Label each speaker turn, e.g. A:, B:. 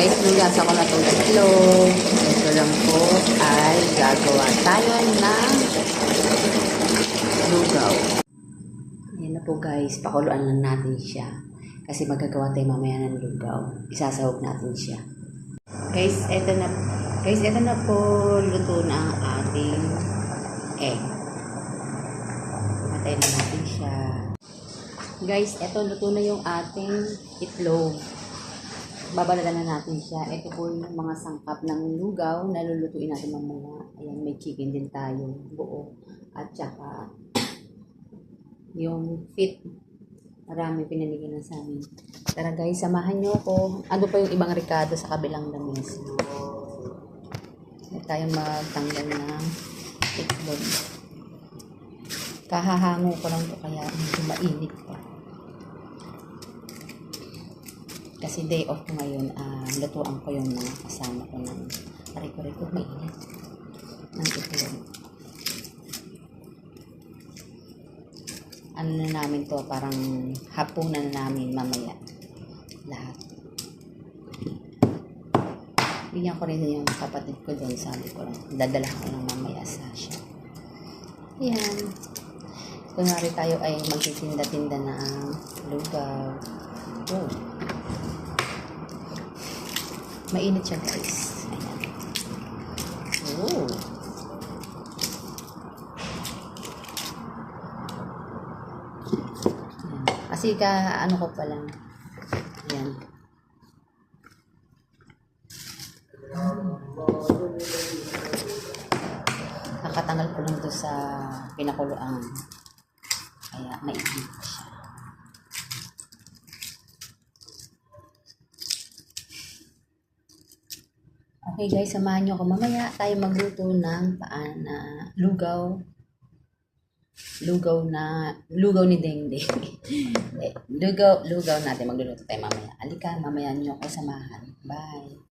A: guys, nugas ako na itong itlog. Ito lang po ay gagawa tayo ng lugaw. Ayan na po guys, pakuluan lang natin siya. Kasi magagawa tayo mamaya ng lugaw. Isasahog natin siya. Guys, ito na po, luto na ang ating egg. Matay na natin siya. Guys, ito luto na yung ating itlog. Babaladan na natin siya. Ito po yung mga sangkap ng lugaw na lulutuin natin mamaya. Ayan, may chicken din tayo, buo. At saka yung fit. Marami pinanigyan sa amin. Tara guys, samahan nyo ako. Ano pa yung ibang ricado sa kabilang lamis. Huwag tayong magtanggal ng itlog. Kahahango ko lang ito kaya medyo mainit pa. Kasi day off ko ngayon, lutuan ko yung mga kasama ko ng riko-riko mainit ng itlog. Ano na namin to, parang hapunan na namin mamaya. Lahat. Bigyan ko rin yung kapatid ko doon, sabi ko lang. Dadala ko lang mamaya sa siya. Ayan. Kunwari tayo ay magtitinda-tinda ng lugaw. Oh. Mainit siya guys. Ayan. Oh. Kasi ano ko pa lang. Ayan. Nakatanggal ko lang doon sa pinakuluan. Kaya mainit pa siya. Okay guys, samahan nyo ako. Mamaya tayo magluto ng lugaw. Lugaw ni Dengdeng. lugaw natin. Magluluto tayo mamaya. Alika, mamaya nyo ako samahan. Bye!